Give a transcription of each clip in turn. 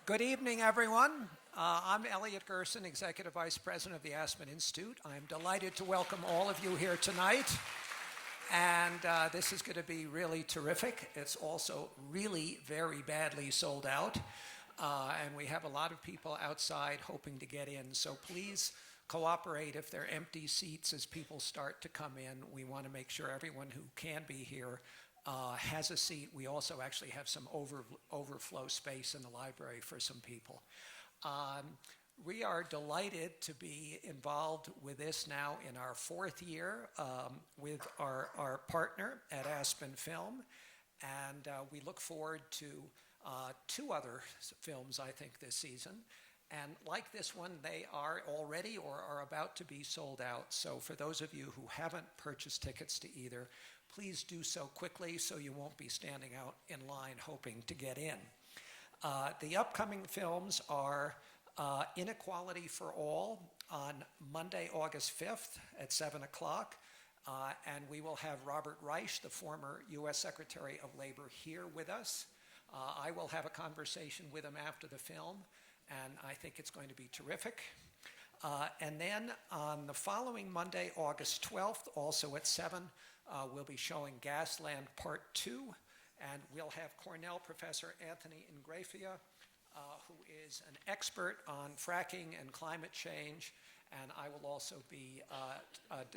Good evening, everyone. I'm Elliot Gerson, Executive Vice President of the Aspen Institute. I'm delighted to welcome all of you here tonight. And this is going to be really terrific. It's also really very badly sold out. And we have a lot of people outside hoping to get in. So please cooperate if there are empty seats as people start to come in. We want to make sure everyone who can be here has a seat. We also actually have some overflow space in the library for some people. We are delighted to be involved with this now in our fourth year with our partner at Aspen Film. And we look forward to two other films, I think, this season. And like this one, they are already or are about to be sold out. So for those of you who haven't purchased tickets to either, please do so quickly so you won't be standing out in line hoping to get in. The upcoming films are Inequality for All on Monday, August 5th at 7 o'clock. And we will have Robert Reich, the former U.S. Secretary of Labor, here with us. I will have a conversation with him after the film, and I think it's going to be terrific. And then on the following Monday, August 12th, also at 7, we'll be showing Gasland Part 2, and we'll have Cornell Professor Anthony Ingrafia, who is an expert on fracking and climate change, and I will also be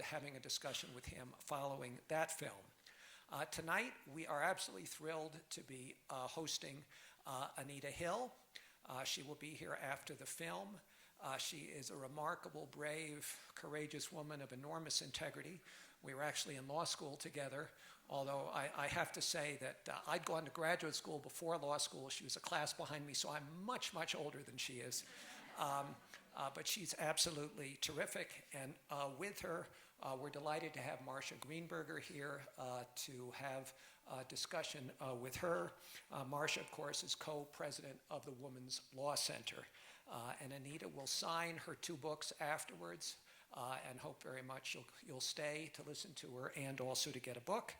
having a discussion with him following that film. Tonight, we are absolutely thrilled to be hosting Anita Hill. She will be here after the film. She is a remarkable, brave, courageous woman of enormous integrity. We were actually in law school together, although I have to say that I'd gone to graduate school before law school. She was a class behind me, so I'm much, much older than she is. But she's absolutely terrific. And with her, we're delighted to have Marcia Greenberger here to have a discussion with her. Marcia, of course, is co-president of the Women's Law Center. And Anita will sign her 2 books afterwards and hope very much you'll stay to listen to her and also to get a book.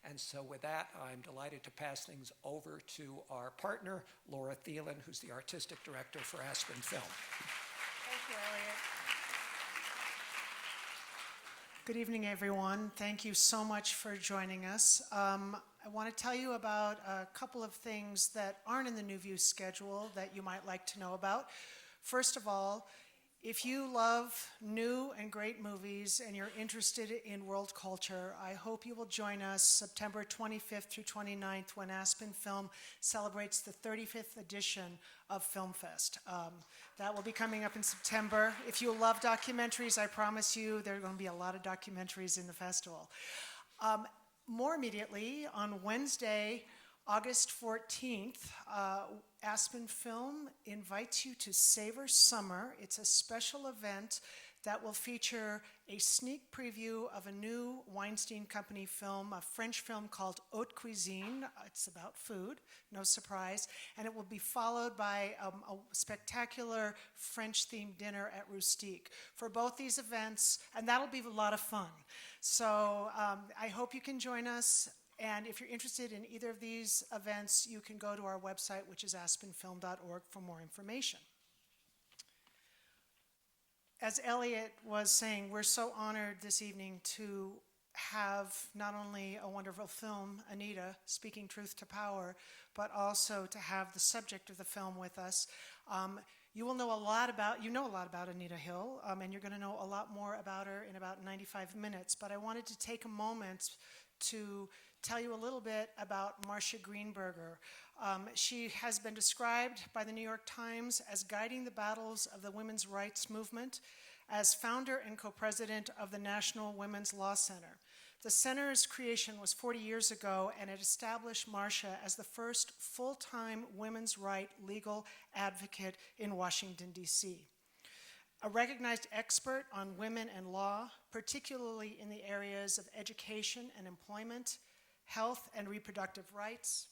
And so with that, I'm delighted to pass things over to our partner, Laura Thielen, who's the artistic director for Aspen Film. Thank you, Elliot. Good evening, everyone. Thank you so much for joining us. I want to tell you about a couple of things that aren't in the New View schedule that you might like to know about. First of all, if you love new and great movies and you're interested in world culture, I hope you will join us September 25th through 29th when Aspen Film celebrates the 35th edition of Filmfest. That will be coming up in September. If you love documentaries, I promise you there are going to be a lot of documentaries in the festival. More immediately, on Wednesday, August 14th, Aspen Film invites you to Savor Summer. It's a special event that will feature a sneak preview of a new Weinstein Company film, a French film called Haute Cuisine. It's about food, no surprise. And it will be followed by a spectacular French-themed dinner at Rustique. For both these events, and that'll be a lot of fun. So I hope you can join us. And if you're interested in either of these events, you can go to our website, which is aspenfilm.org, for more information. As Elliot was saying, we're so honored this evening to have not only a wonderful film, Anita, Speaking Truth to Power, but also to have the subject of the film with us. You know a lot about Anita Hill, and you're going to know a lot more about her in about 95 minutes. But I wanted to take a moment to tell you a little bit about Marcia Greenberger. She has been described by the New York Times as guiding the battles of the women's rights movement, as founder and co-president of the National Women's Law Center. The center's creation was 40 years ago, and it established Marcia as the first full-time women's right legal advocate in Washington, D.C. A recognized expert on women and law, particularly in the areas of education and employment, health and reproductive rights,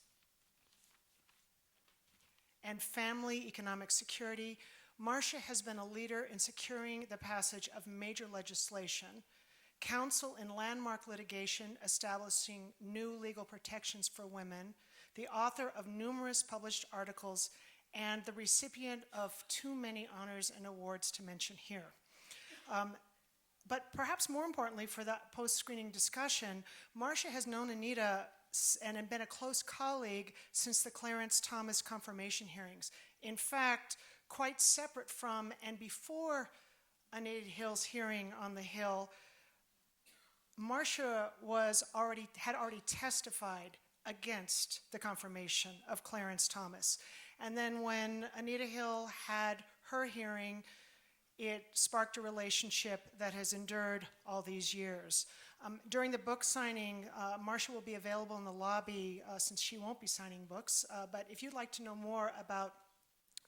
and family economic security, Marcia has been a leader in securing the passage of major legislation, counsel in landmark litigation establishing new legal protections for women, the author of numerous published articles, and the recipient of too many honors and awards to mention here. But perhaps more importantly for that post-screening discussion, Marcia has known Anita and had been a close colleague since the Clarence Thomas confirmation hearings. In fact, quite separate from and before Anita Hill's hearing on the Hill, Marcia had already testified against the confirmation of Clarence Thomas. And then when Anita Hill had her hearing, it sparked a relationship that has endured all these years. During the book signing, Marcia will be available in the lobby since she won't be signing books. But if you'd like to know more about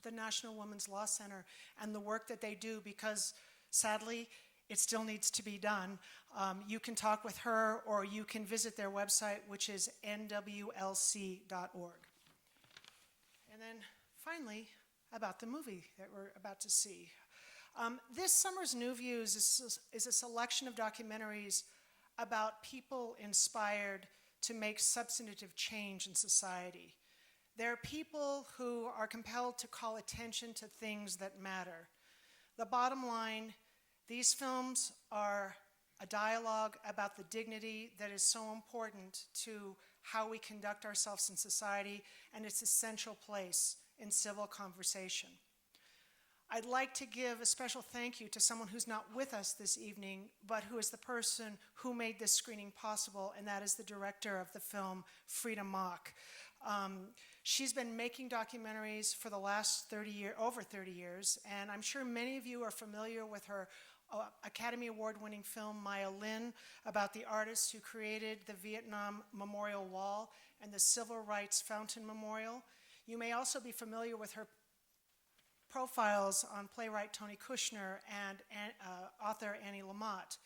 the National Women's Law Center and the work that they do, because sadly, it still needs to be done, you can talk with her or you can visit their website, which is nwlc.org. And then finally, about the movie that we're about to see. This summer's New Views is a selection of documentaries about people inspired to make substantive change in society. There are people who are compelled to call attention to things that matter. The bottom line, these films are a dialogue about the dignity that is so important to how we conduct ourselves in society and its essential place in civil conversation. I'd like to give a special thank you to someone who's not with us this evening, but who is the person who made this screening possible, and that is the director of the film, Freida Mock. She's been making documentaries for the last over 30 years, and I'm sure many of you are familiar with her Academy Award-winning film, Maya Lin, about the artists who created the Vietnam Memorial Wall and the Civil Rights Fountain Memorial. You may also be familiar with her profiles on playwright Tony Kushner and author Annie Lamott.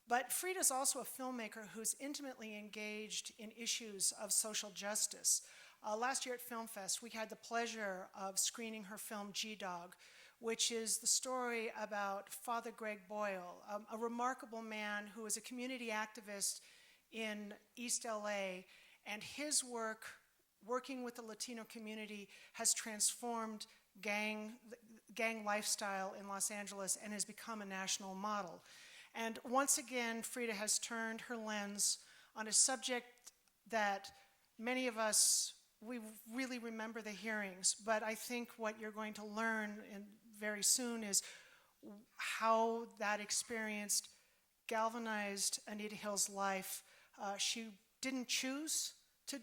But Freida's also a filmmaker who's intimately engaged in issues of social justice. Last year at Filmfest, we had the pleasure of screening her film G-Dog, which is the story about Father Greg Boyle, a remarkable man who is a community activist in East LA, and his work, working with the Latino community, has transformed gang lifestyle in Los Angeles and has become a national model. And once again, Freida has turned her lens on a subject that many of us, we really remember the hearings, but I think what you're going to learn very soon is how that experience galvanized Anita Hill's life. She didn't choose to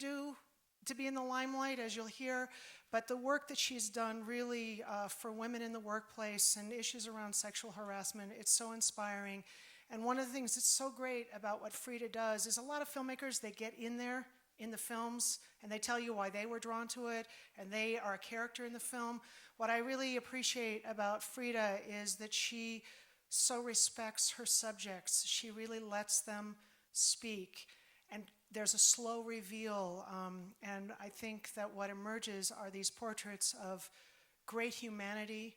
be in the limelight, as you'll hear, but the work that she's done really for women in the workplace and issues around sexual harassment, it's so inspiring. And one of the things that's so great about what Freida does is a lot of filmmakers, they get in there in the films and they tell you why they were drawn to it and they are a character in the film. What I really appreciate about Freida is that she so respects her subjects. She really lets them speak. And there's a slow reveal, and I think that what emerges are these portraits of great humanity,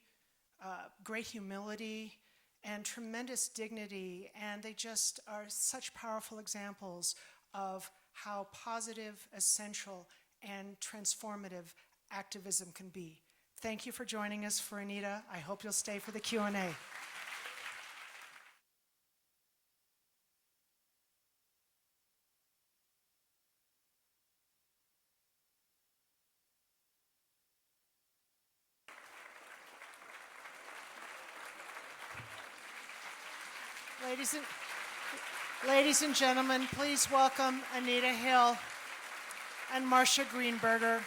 great humility, and tremendous dignity, and they just are such powerful examples of how positive, essential, and transformative activism can be. Thank you for joining us for Anita. I hope you'll stay for the Q&A. Ladies and gentlemen, please welcome Anita Hill and Marcia Greenberger.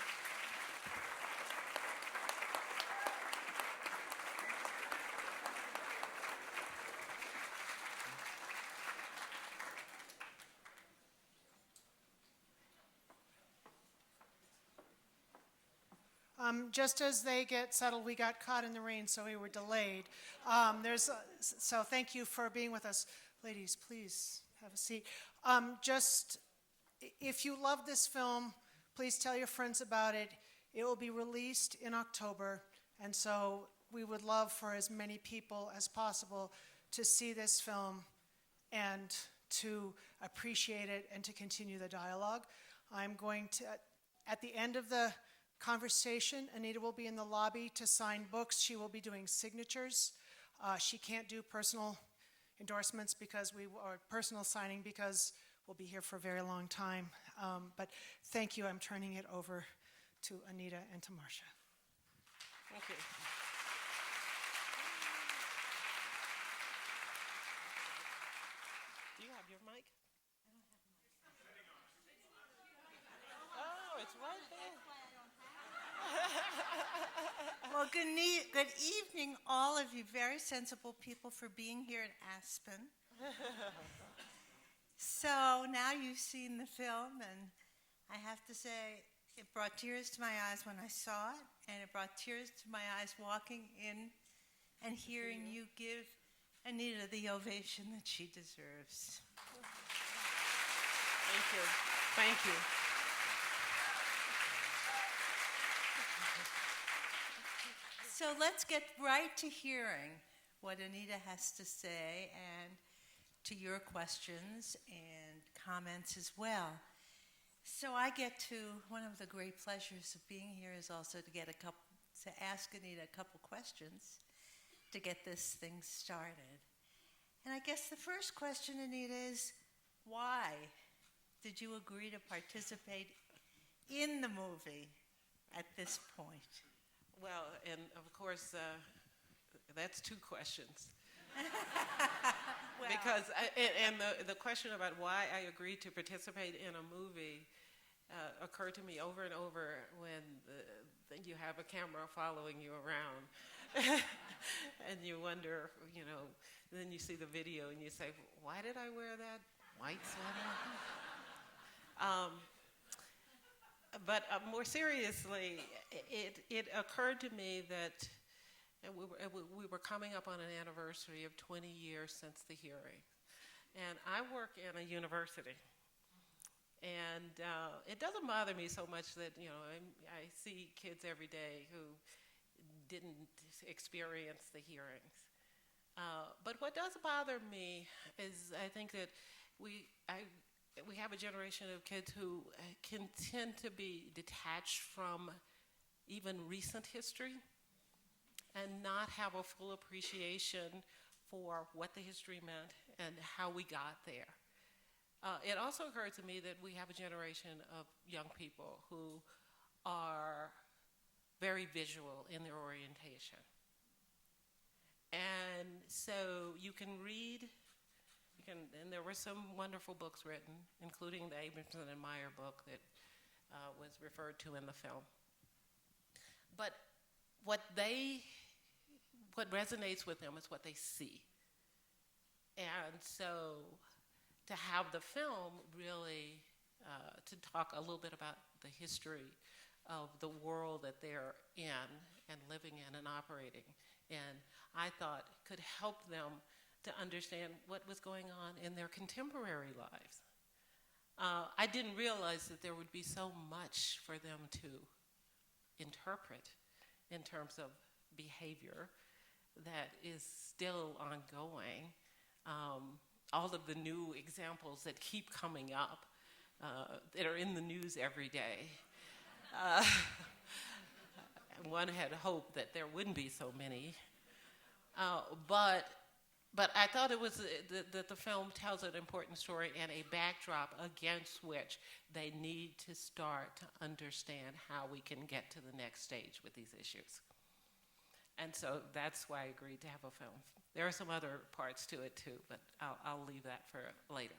Just as they get settled, we got caught in the rain, so we were delayed. So thank you for being with us. Ladies, please have a seat. If you love this film, please tell your friends about it. It will be released in October, and so we would love for as many people as possible to see this film and to appreciate it and to continue the dialogue. I'm going to, at the end of the conversation. Anita will be in the lobby to sign books. She will be doing signatures. She can't do personal endorsements or personal signing because we'll be here for a very long time. But thank you. I'm turning it over to Anita and to Marcia. Thank you. Do you have your mic? Oh, it's right there. Well, good evening, all of you very sensible people, for being here in Aspen. So now you've seen the film, and I have to say it brought tears to my eyes when I saw it, and it brought tears to my eyes walking in and hearing you give Anita the ovation that she deserves. Thank you. Thank you. So let's get right to hearing what Anita has to say and to your questions and comments as well. So I get to, one of the great pleasures of being here is also to ask Anita a couple questions to get this thing started. And I guess the first question, Anita, is why did you agree to participate in the movie at this point? Well, and of course, that's two questions. Well, Because the question about why I agreed to participate in a movie occurred to me over and over when you have a camera following you around. And you wonder, then you see the video and you say, why did I wear that white sweater? But more seriously, it occurred to me that we were coming up on an anniversary of 20 years since the hearing. And I work in a university. And it doesn't bother me so much that, I see kids every day who didn't experience the hearings. But what does bother me is I think that we have a generation of kids who can tend to be detached from even recent history and not have a full appreciation for what the history meant and how we got there. It also occurred to me that we have a generation of young people who are very visual in their orientation. And so you can read, and there were some wonderful books written, including the Abramson and Meyer book that was referred to in the film. But what resonates with them is what they see. And so to have the film really, to talk a little bit about the history of the world that they're in and living in and operating in, I thought could help them to understand what was going on in their contemporary lives. I didn't realize that there would be so much for them to interpret in terms of behavior that is still ongoing. All of the new examples that keep coming up, that are in the news every day. One had hoped that there wouldn't be so many. But I thought it was that the film tells an important story and a backdrop against which they need to start to understand how we can get to the next stage with these issues. And so that's why I agreed to have a film. There are some other parts to it too, but I'll leave that for later.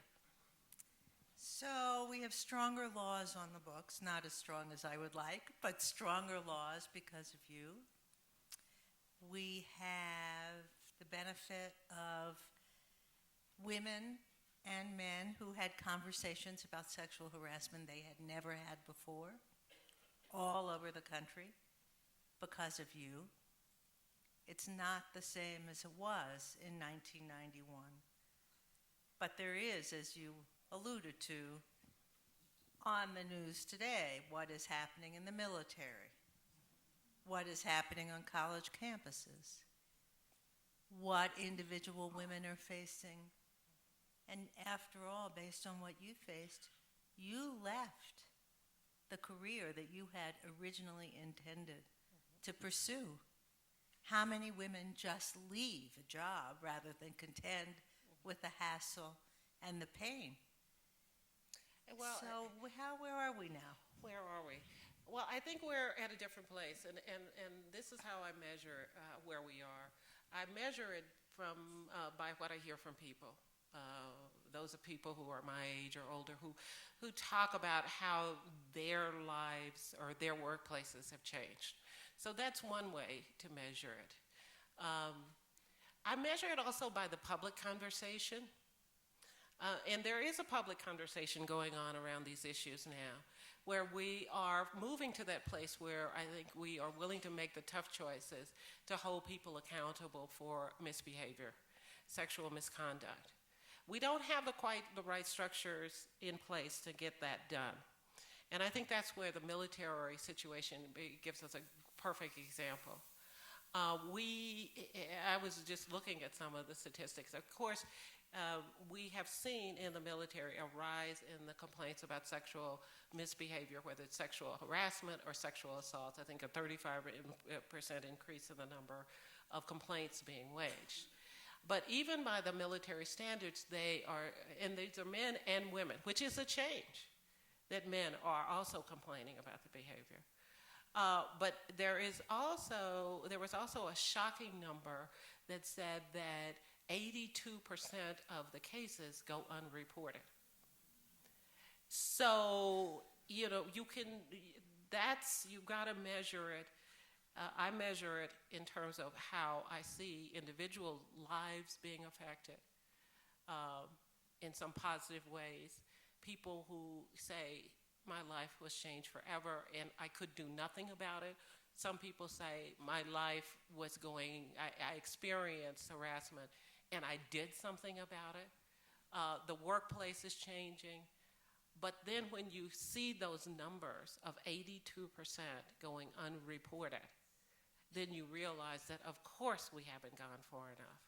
So we have stronger laws on the books, not as strong as I would like, but stronger laws because of you. We have the benefit of women and men who had conversations about sexual harassment they had never had before, all over the country, because of you. It's not the same as it was in 1991. But there is, as you alluded to, on the news today, what is happening in the military, what is happening on college campuses, what individual women are facing. And after all, based on what you faced, you left the career that you had originally intended to pursue? How many women just leave a job rather than contend with the hassle and the pain? Well, So where are we now? where are we? Well, I think we're at a different place, and this is how I measure where we are. I measure it from by what I hear from people. Those are people who are my age or older who talk about how their lives or their workplaces have changed. So that's one way to measure it. I measure it also by the public conversation. And there is a public conversation going on around these issues now, where we are moving to that place where I think we are willing to make the tough choices to hold people accountable for misbehavior, sexual misconduct. We don't have quite the right structures in place to get that done. And I think that's where the military situation gives us a perfect example. I was just looking at some of the statistics. Of course, we have seen in the military a rise in the complaints about sexual misbehavior, whether it's sexual harassment or sexual assault. I think a 35% increase in the number of complaints being waged. But even by the military standards, they are, and these are men and women, which is a change, that men are also complaining about the behavior. But there was also a shocking number that said that 82% of the cases go unreported. So, you've got to measure it. I measure it in terms of how I see individual lives being affected in some positive ways. People who say, my life was changed forever and I could do nothing about it. Some people say, my life was I experienced harassment and I did something about it. The workplace is changing. But then when you see those numbers of 82% going unreported, then you realize that, of course, we haven't gone far enough.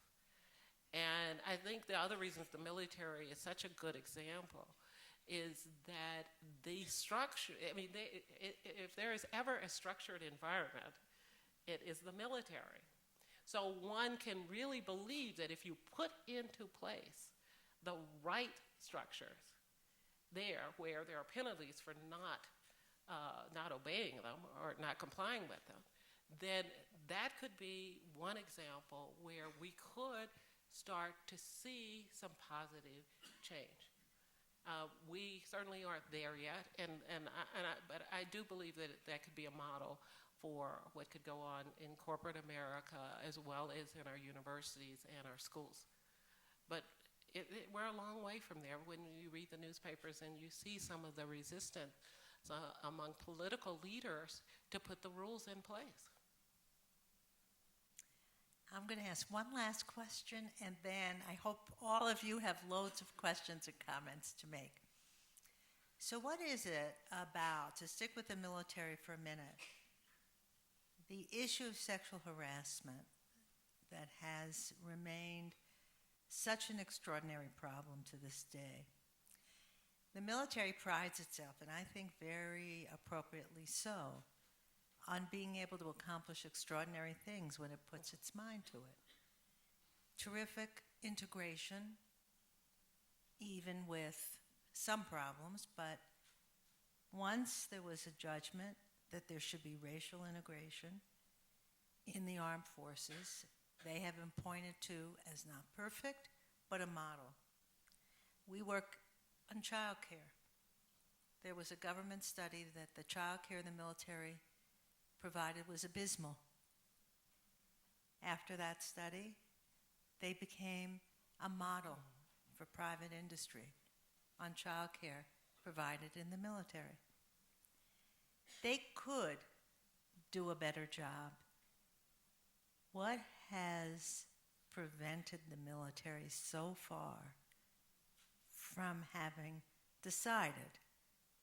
And I think the other reasons the military is such a good example is that the structure, if there is ever a structured environment, it is the military. So one can really believe that if you put into place the right structures there, where there are penalties for not obeying them or not complying with them, then that could be one example where we could start to see some positive change. We certainly aren't there yet, but I do believe that that could be a model for what could go on in corporate America as well as in our universities and our schools. But we're a long way from there when you read the newspapers and you see some of the resistance among political leaders to put the rules in place. I'm going to ask one last question, and then I hope all of you have loads of questions and comments to make. So what is it about, to stick with the military for a minute, the issue of sexual harassment that has remained such an extraordinary problem to this day? The military prides itself, and I think very appropriately so, on being able to accomplish extraordinary things when it puts its mind to it. Terrific integration, even with some problems, but once there was a judgment that there should be racial integration in the armed forces, they have been pointed to as not perfect, but a model. We work on child care. There was a government study that the child care the military provided was abysmal. After that study, they became a model for private industry on child care provided in the military. They could do a better job. What has prevented the military so far from having decided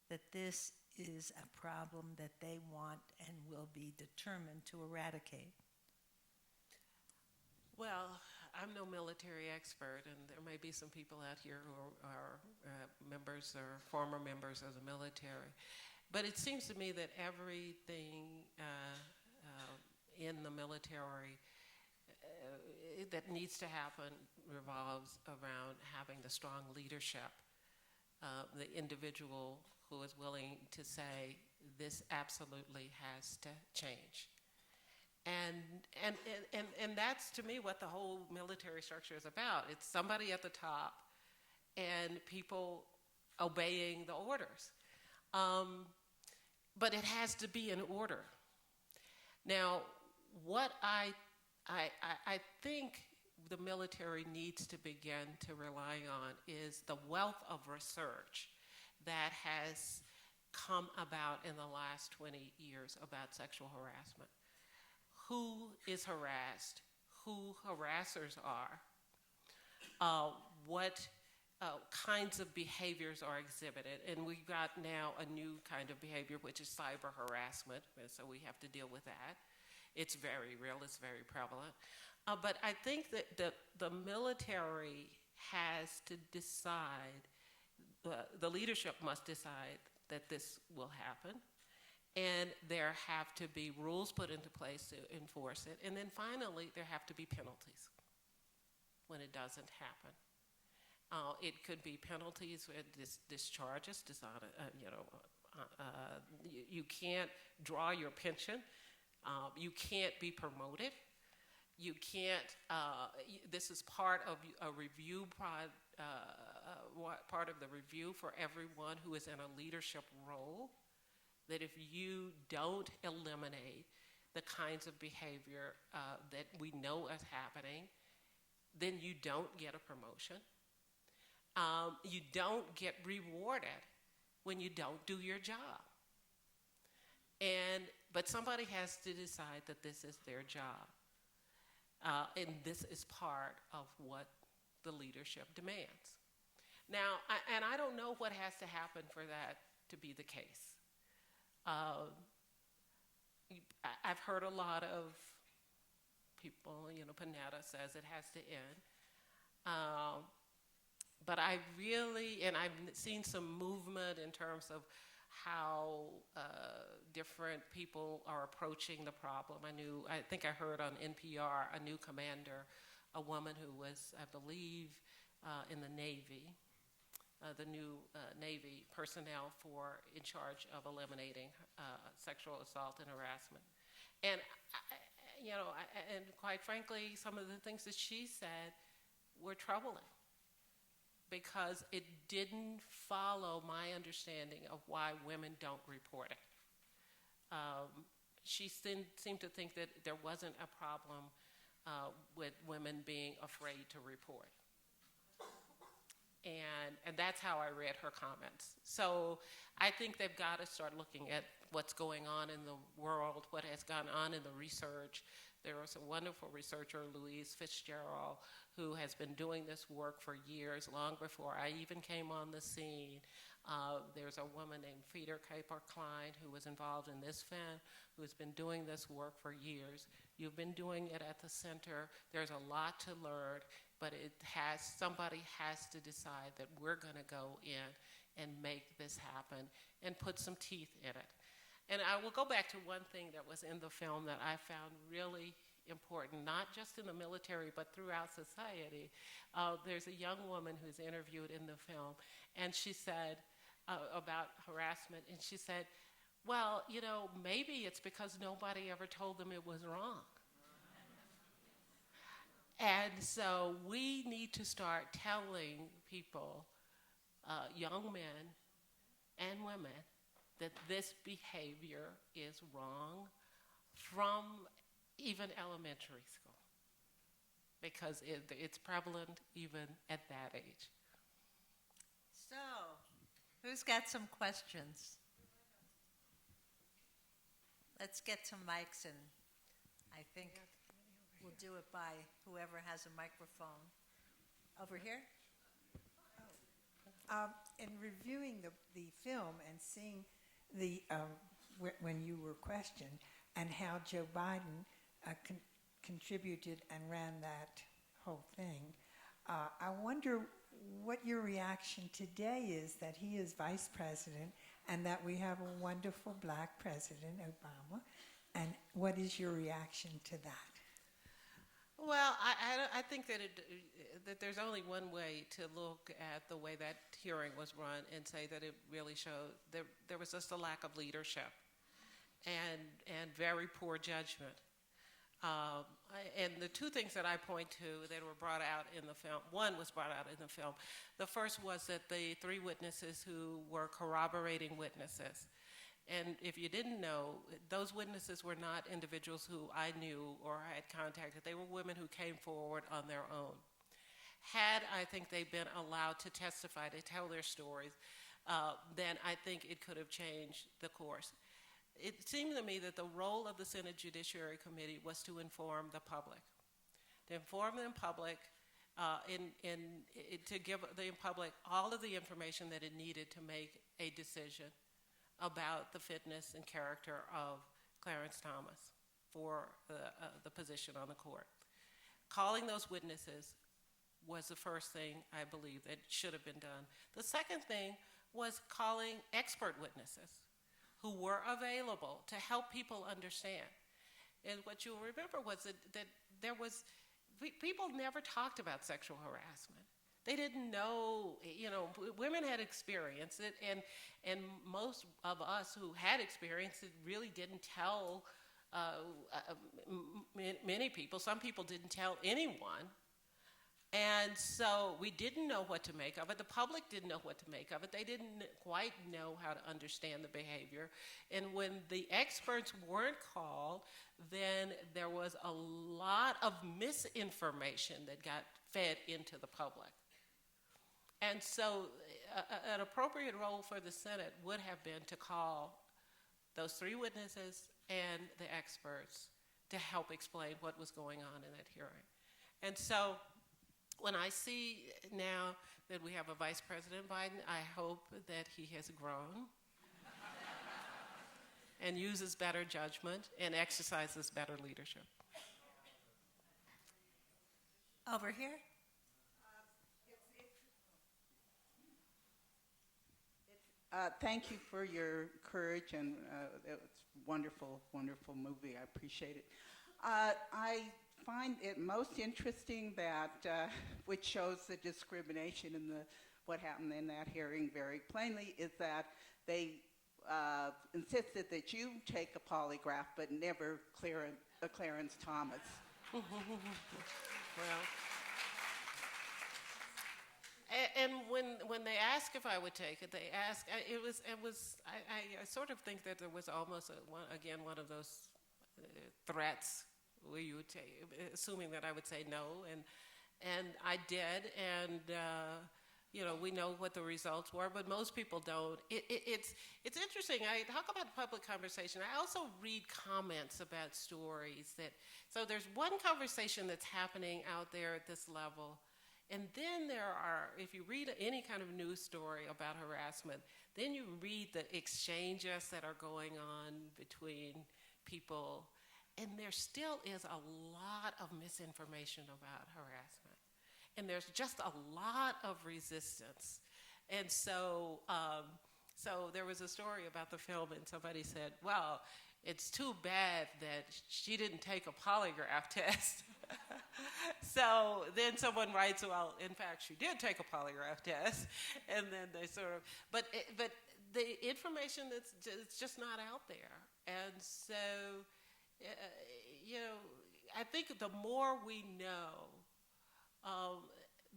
that this is a problem that they want and will be determined to eradicate? Well, I'm no military expert, and there may be some people out here who are members or former members of the military. But it seems to me that everything in the military that needs to happen revolves around having the strong leadership, the individual who is willing to say, this absolutely has to change. And that's, to me, what the whole military structure is about. It's somebody at the top and people obeying the orders. But it has to be in order. Now, what I think the military needs to begin to rely on is the wealth of research that has come about in the last 20 years about sexual harassment. Who is harassed, who harassers are, what kinds of behaviors are exhibited. And we've got now a new kind of behavior, which is cyber harassment, so we have to deal with that. It's very real, it's very prevalent. But I think that the military has to decide, the leadership must decide that this will happen. And there have to be rules put into place to enforce it. And then finally, there have to be penalties when it doesn't happen. It could be penalties with discharges, you can't draw your pension. You can't be promoted. You can't, this is part of a review, part of the review for everyone who is in a leadership role, that if you don't eliminate the kinds of behavior that we know is happening, then you don't get a promotion. You don't get rewarded when you don't do your job. But somebody has to decide that this is their job. And this is part of what the leadership demands. Now, I don't know what has to happen for that to be the case. I've heard a lot of people, Panetta says it has to end. But I've seen some movement in terms of how different people are approaching the problem. I think I heard on NPR a new commander, a woman who was, I believe, in the Navy, the new Navy personnel in charge of eliminating sexual assault and harassment. And, and quite frankly, some of the things that she said were troubling, because it didn't follow my understanding of why women don't report it. She seemed to think that there wasn't a problem with women being afraid to report. And that's how I read her comments. So I think they've got to start looking at what's going on in the world, what has gone on in the research. There was a wonderful researcher, Louise Fitzgerald, who has been doing this work for years, long before I even came on the scene. There's a woman named Frieda Kuiper-Klein who was involved in this film, who has been doing this work for years. You've been doing it at the center. There's a lot to learn, but somebody has to decide that we're going to go in and make this happen and put some teeth in it. And I will go back to one thing that was in the film that I found really important, not just in the military, but throughout society. There's a young woman who's interviewed in the film, and she said about harassment, and she said, well, maybe it's because nobody ever told them it was wrong. And so we need to start telling people, young men and women, that this behavior is wrong from even elementary school, because it's prevalent even at that age. So, who's got some questions? Let's get some mics, and I think we'll do it by whoever has a microphone. Over here? In reviewing the film and seeing when you were questioned and how Joe Biden contributed and ran that whole thing, I wonder what your reaction today is that he is vice president and that we have a wonderful black President, Obama. And what is your reaction to that? Well, I think that that there's only one way to look at the way that hearing was run and say that it really showed there was just a lack of leadership and very poor judgment. And the two things that I point to that were brought out in the film, one was brought out in the film. The first was that the three witnesses who were corroborating witnesses, and if you didn't know, those witnesses were not individuals who I knew or had contacted. They were women who came forward on their own. Had, I think, they been allowed to testify, to tell their stories, then I think it could have changed the course. It seemed to me that the role of the Senate Judiciary Committee was to inform the public. To inform the public, to give the public all of the information that it needed to make a decision about the fitness and character of Clarence Thomas for the position on the court. Calling those witnesses was the first thing, I believe, that should have been done. The second thing was calling expert witnesses who were available to help people understand. And what you'll remember was that there was, people never talked about sexual harassment. They didn't know, women had experienced it, and most of us who had experienced it really didn't tell many people. Some people didn't tell anyone. And so we didn't know what to make of it. The public didn't know what to make of it. They didn't quite know how to understand the behavior. And when the experts weren't called, then there was a lot of misinformation that got fed into the public. And so an appropriate role for the Senate would have been to call those three witnesses and the experts to help explain what was going on in that hearing. And so when I see now that we have a Vice President Biden, I hope that he has grown and uses better judgment and exercises better leadership. Over here. Thank you for your courage, and it was a wonderful, wonderful movie. I appreciate it. I find it most interesting that, which shows the discrimination in what happened in that hearing very plainly, is that they insisted that you take a polygraph, but never Clarence Thomas. Well, and when they asked if I would take it, they asked. I sort of think that there was almost one of those threats where you would assuming that I would say no, and I did, and we know what the results were, but most people don't. It's interesting. I talk about public conversation. I also read comments about stories so there's one conversation that's happening out there at this level. And then there are, if you read any kind of news story about harassment, then you read the exchanges that are going on between people, and there still is a lot of misinformation about harassment. And there's just a lot of resistance. And so, so there was a story about the film, and somebody said, well, it's too bad that she didn't take a polygraph test. So then someone writes, well, in fact, she did take a polygraph test, and then they sort of, but the information it's just not out there. And so, I think the more we know,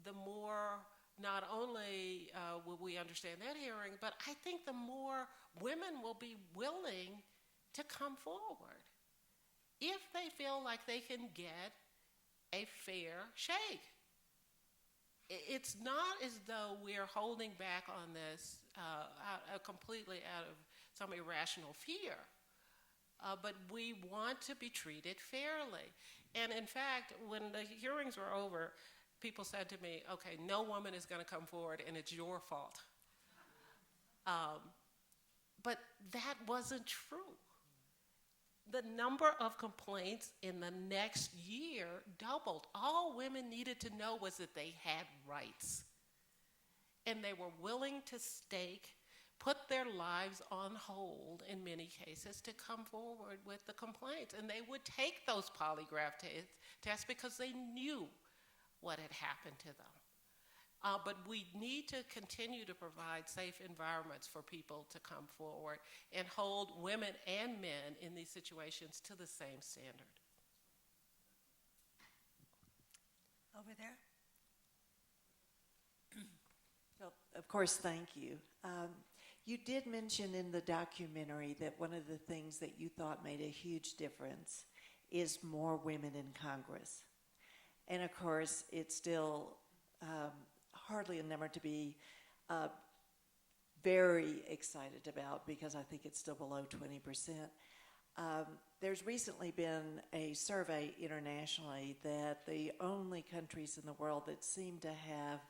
the more not only will we understand that hearing, but I think the more women will be willing to come forward if they feel like they can get a fair shake. It's not as though we're holding back on this completely out of some irrational fear, but we want to be treated fairly. And in fact, when the hearings were over, people said to me, okay, no woman is going to come forward and it's your fault. But that wasn't true. The number of complaints in the next year doubled. All women needed to know was that they had rights. And they were willing to stake put their lives on hold in many cases to come forward with the complaints. And they would take those polygraph tests because they knew what had happened to them. But we need to continue to provide safe environments for people to come forward and hold women and men in these situations to the same standard. Over there? Well, of course, thank you. You did mention in the documentary that one of the things that you thought made a huge difference is more women in Congress. And of course, it's still hardly a number to be very excited about, because I think it's still below 20%. There's recently been a survey internationally that the only countries in the world that seem to have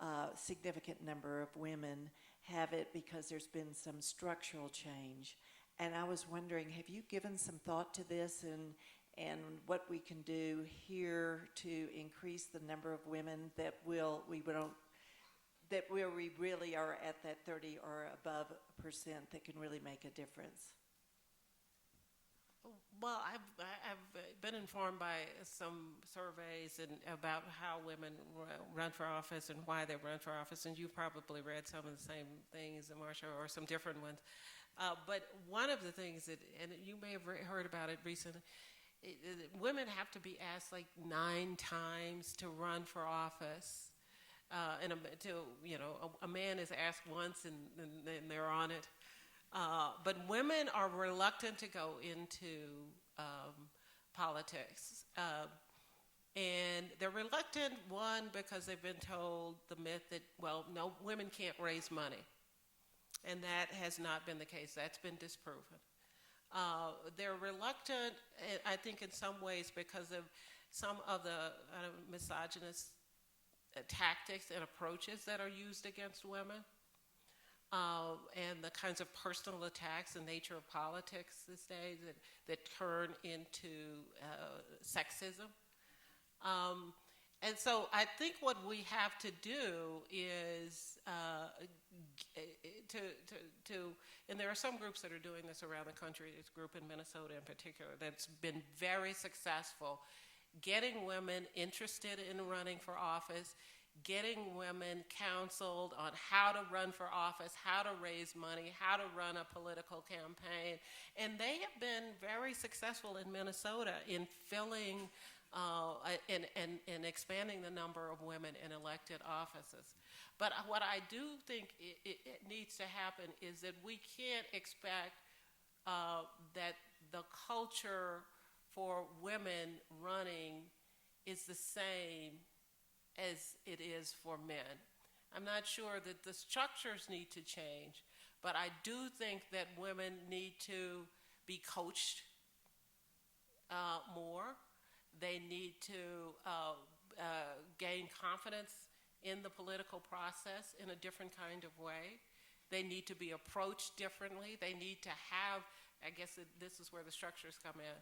a significant number of women have it because there's been some structural change. And I was wondering, have you given some thought to this and what we can do here to increase the number of women that we really are at that 30 or above % that can really make a difference? Well, I've been informed by some surveys about how women run for office and why they run for office, and you've probably read some of the same things, Marcia, or some different ones. But one of the things that, and you may have heard about it recently, women have to be asked like 9 times to run for office. A man is asked once and they're on it. But women are reluctant to go into politics. And they're reluctant, one, because they've been told the myth that, well, no, women can't raise money. And that has not been the case. That's been disproven. They're reluctant, I think, in some ways because of some of the misogynist tactics and approaches that are used against women. And the kinds of personal attacks, the nature of politics these days that turn into sexism. And so I think what we have to do is and there are some groups that are doing this around the country. There's a group in Minnesota in particular that's been very successful, getting women interested in running for office, getting women counseled on how to run for office, how to raise money, how to run a political campaign. And they have been very successful in Minnesota in filling and expanding the number of women in elected offices. But what I do think it needs to happen is that we can't expect that the culture for women running is the same as it is for men. I'm not sure that the structures need to change, but I do think that women need to be coached more. They need to gain confidence in the political process in a different kind of way. They need to be approached differently. They need to have, I guess this is where the structures come in,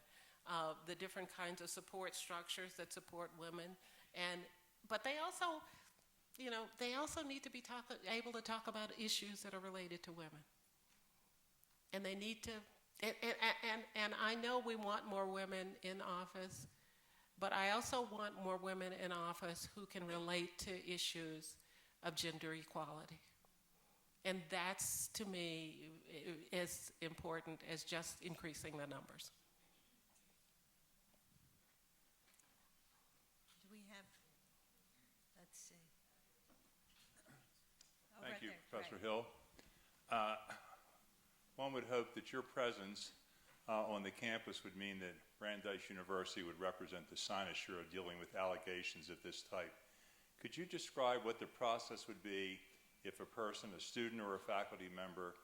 the different kinds of support structures that support women. But they also, they also need to be able to talk about issues that are related to women. And they need to, and I know we want more women in office, but I also want more women in office who can relate to issues of gender equality. And that's, to me, as important as just increasing the numbers. Do we have, let's see. Oh, Thank right you, there. Professor Right. Hill. One would hope that your presence on the campus would mean that Brandeis University would represent the cynosure of dealing with allegations of this type. Could you describe what the process would be if a person, a student or a faculty member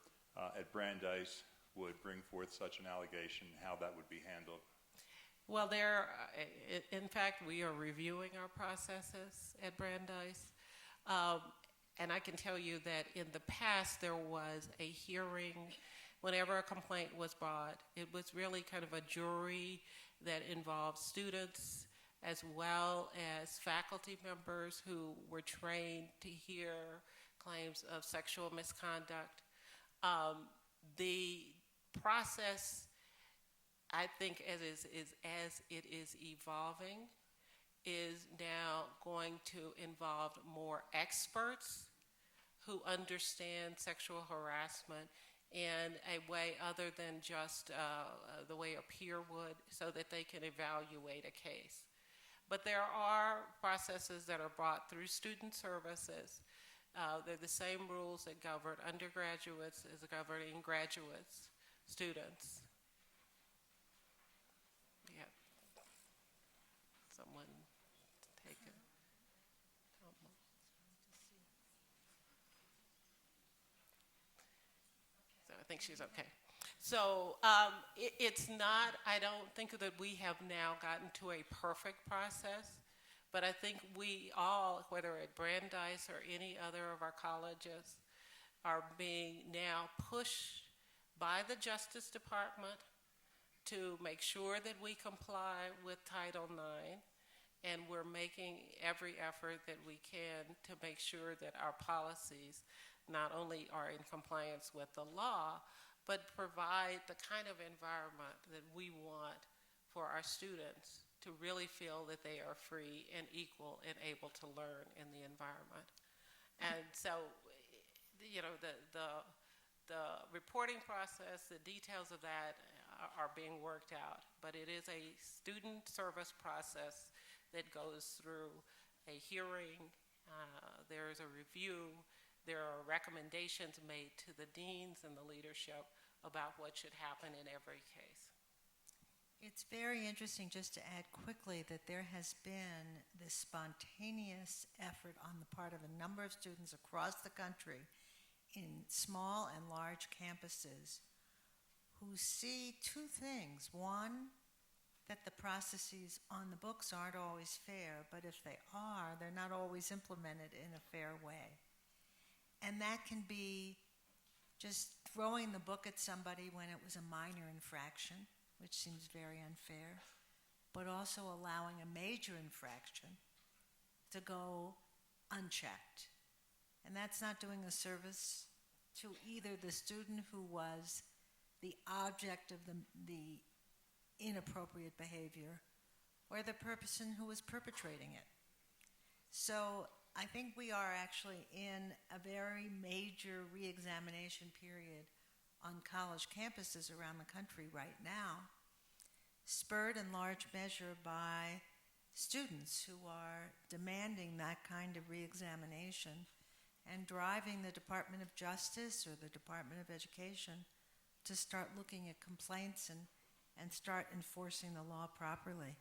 at Brandeis would bring forth such an allegation, how that would be handled? Well, in fact, we are reviewing our processes at Brandeis. And I can tell you that in the past, there was a hearing whenever a complaint was brought. It was really kind of a jury that involved students as well as faculty members who were trained to hear claims of sexual misconduct. The process, I think, as it is evolving, is now going to involve more experts who understand sexual harassment in a way other than just the way a peer would, so that they can evaluate a case. But there are processes that are brought through student services. They're the same rules that govern undergraduates as governing graduates, students. Yeah. Someone take it. So I think she's okay. So it's not, I don't think that we have now gotten to a perfect process, but I think we all, whether at Brandeis or any other of our colleges, are being now pushed by the Justice Department to make sure that we comply with Title IX, and we're making every effort that we can to make sure that our policies not only are in compliance with the law, but provide the kind of environment that we want for our students to really feel that they are free and equal and able to learn in the environment. And so, you know, the reporting process, the details of that are being worked out, but it is a student service process that goes through a hearing, there is a review, there are recommendations made to the deans and the leadership about what should happen in every case. It's very interesting, just to add quickly, that there has been this spontaneous effort on the part of a number of students across the country in small and large campuses who see two things. One, that the processes on the books aren't always fair, but if they are, they're not always implemented in a fair way. And that can be just throwing the book at somebody when it was a minor infraction, which seems very unfair, but also allowing a major infraction to go unchecked. And that's not doing a service to either the student who was the object of the inappropriate behavior or the person who was perpetrating it. So I think we are actually in a very major re-examination period on college campuses around the country right now, spurred in large measure by students who are demanding that kind of re-examination and driving the Department of Justice or the Department of Education to start looking at complaints and start enforcing the law properly.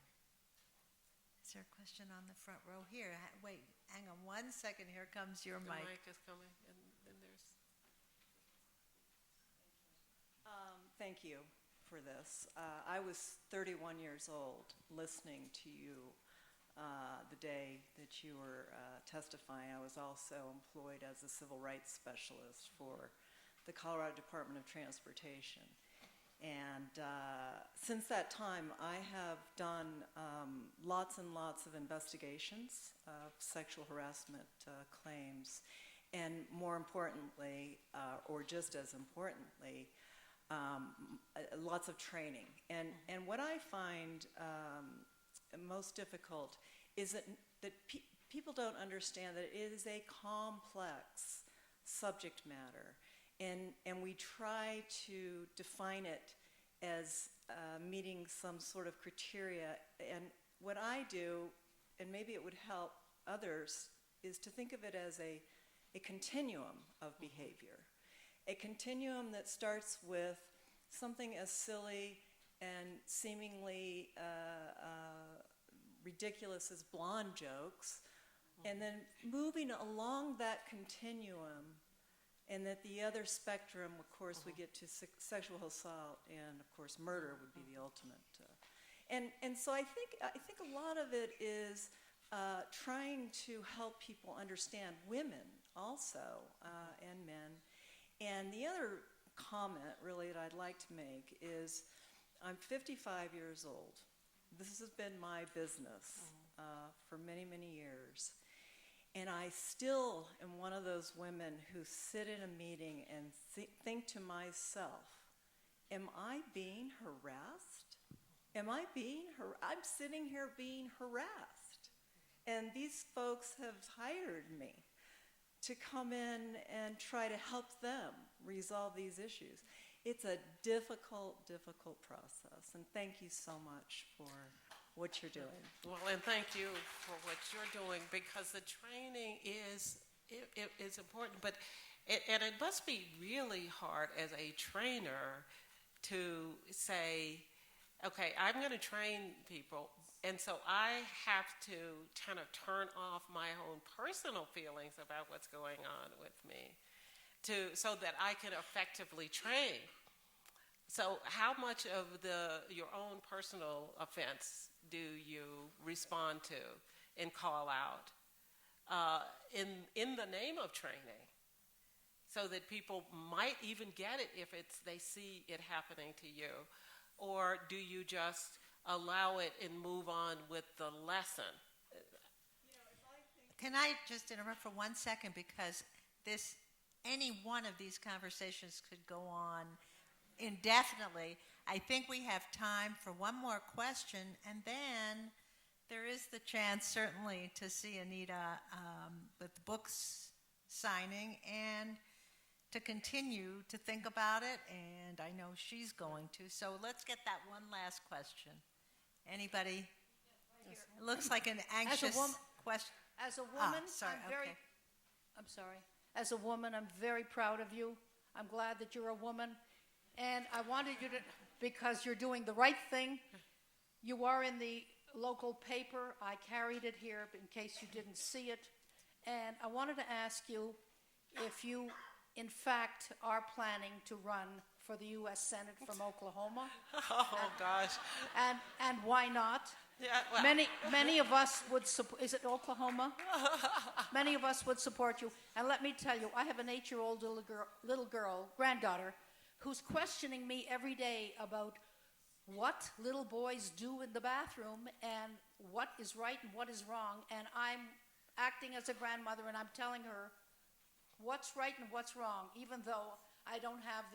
Is there a question on the front row here? Wait, hang on 1 second. Here comes your mic. The mic is coming, and there's... Thank you for this. I was 31 years old listening to you the day that you were testifying. I was also employed as a civil rights specialist for the Colorado Department of Transportation. And since that time, I have done lots and lots of investigations of sexual harassment claims, and more importantly, or just as importantly, lots of training. And what I find most difficult is that people don't understand that it is a complex subject matter. And we try to define it as meeting some sort of criteria. And what I do, and maybe it would help others, is to think of it as a continuum of behavior. A continuum that starts with something as silly and seemingly ridiculous as blonde jokes, and then moving along that continuum. And that the other spectrum, of course, we get to sexual assault, and of course, murder would be the ultimate. And so I think a lot of it is trying to help people understand, women also, and men. And the other comment, really, that I'd like to make is, I'm 55 years old. This has been my business for many, many years. And I still am one of those women who sit in a meeting and think to myself, am I being harassed? I'm sitting here being harassed. And these folks have hired me to come in and try to help them resolve these issues. It's a difficult, difficult process. And thank you so much for what you're doing. Well, and thank you for what you're doing, because the training is important. But it must be really hard as a trainer to say, okay, I'm going to train people, and so I have to kind of turn off my own personal feelings about what's going on with me so that I can effectively train. So how much of your own personal offense do you respond to and call out in the name of training, so that people might even get it if they see it happening to you? Or do you just allow it and move on with the lesson? Can I just interrupt for 1 second, because any one of these conversations could go on indefinitely. I think we have time for one more question, and then there is the chance, certainly, to see Anita with the books signing and to continue to think about it, and I know she's going to. So let's get that one last question. Anybody? It looks like an anxious question. As a woman, sorry, I'm sorry. As a woman, I'm very proud of you. I'm glad that you're a woman. And I wanted you to, because you're doing the right thing. You are in the local paper. I carried it here in case you didn't see it. And I wanted to ask you if you, in fact, are planning to run for the U.S. Senate from Oklahoma. Oh, gosh. And why not? Yeah, well. Many of us would support. Is it Oklahoma? Many of us would support you. And let me tell you, I have an 8-year-old little girl, granddaughter, who's questioning me every day about what little boys do in the bathroom and what is right and what is wrong. And I'm acting as a grandmother, and I'm telling her what's right and what's wrong, even though I don't have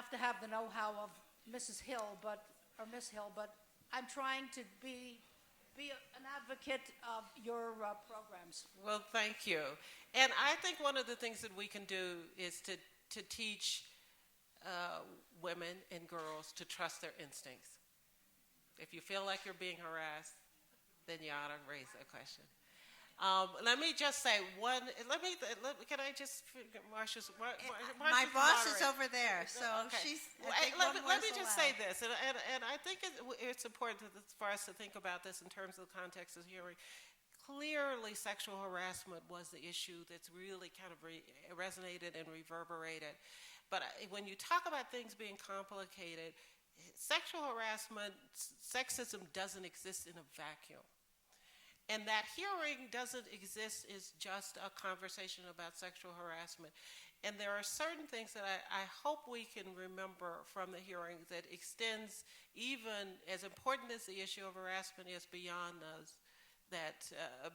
to have the know-how of Mrs. Hill, or Miss Hill, but I'm trying to be an advocate of your programs. Well, thank you. And I think one of the things that we can do is to teach women and girls to trust their instincts. If you feel like you're being harassed, then you ought to raise that question. Let me just say one. Can I just, Marcia's? My boss is over there, so okay. she's. Let me just say this, and I think it's important for us to think about this in terms of the context of hearing. Clearly, sexual harassment was the issue that's really kind of resonated and reverberated. But when you talk about things being complicated, sexual harassment, sexism doesn't exist in a vacuum. And that hearing doesn't exist is just a conversation about sexual harassment. And there are certain things that I hope we can remember from the hearing that extends, even as important as the issue of harassment is, beyond those,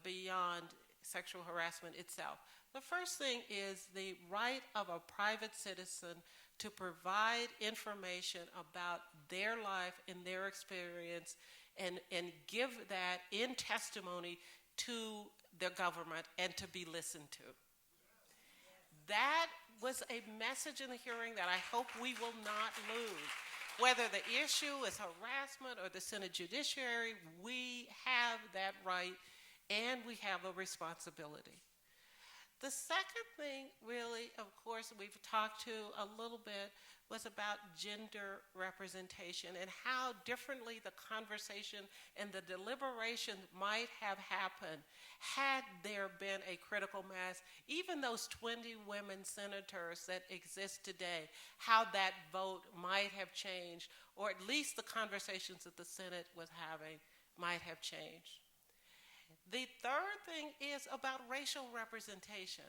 beyond sexual harassment itself. The first thing is the right of a private citizen to provide information about their life and their experience, and give that in testimony to the government and to be listened to. That was a message in the hearing that I hope we will not lose. Whether the issue is harassment or the Senate Judiciary, we have that right and we have a responsibility. The second thing, really, of course, we've talked to a little bit, was about gender representation and how differently the conversation and the deliberation might have happened had there been a critical mass. Even those 20 women senators that exist today, how that vote might have changed, or at least the conversations that the Senate was having might have changed. The third thing is about racial representation.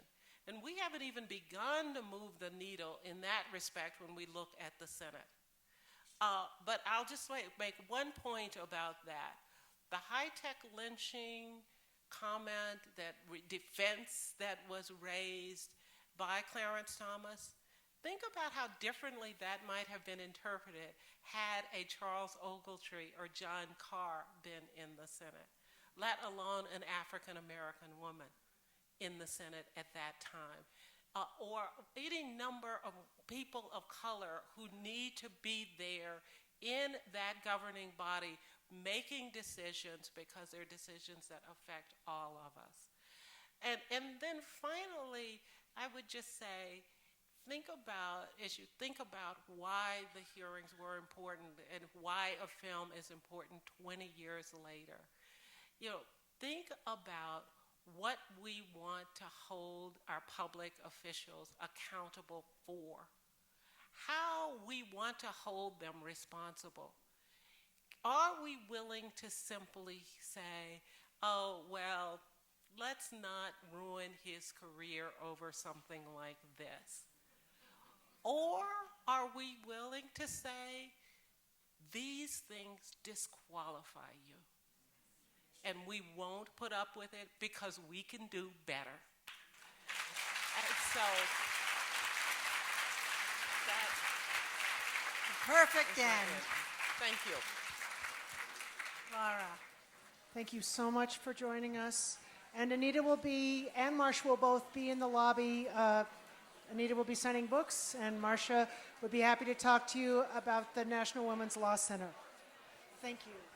And we haven't even begun to move the needle in that respect when we look at the Senate. But I'll just make one point about that. The high-tech lynching, comment, that defense that was raised by Clarence Thomas, think about how differently that might have been interpreted had a Charles Ogletree or John Carr been in the Senate, let alone an African American woman in the Senate at that time. Or any number of people of color who need to be there in that governing body making decisions, because they're decisions that affect all of us. And then finally, I would just say, as you think about why the hearings were important and why a film is important 20 years later, think about what we want to hold our public officials accountable for, how we want to hold them responsible. Are we willing to simply say, oh, well, let's not ruin his career over something like this? Or are we willing to say, these things disqualify you, and we won't put up with it because we can do better? And so Perfect end. thank you. Laura. Thank you so much for joining us. And Anita and Marcia will both be in the lobby. Anita will be signing books, and Marcia would be happy to talk to you about the National Women's Law Center. Thank you.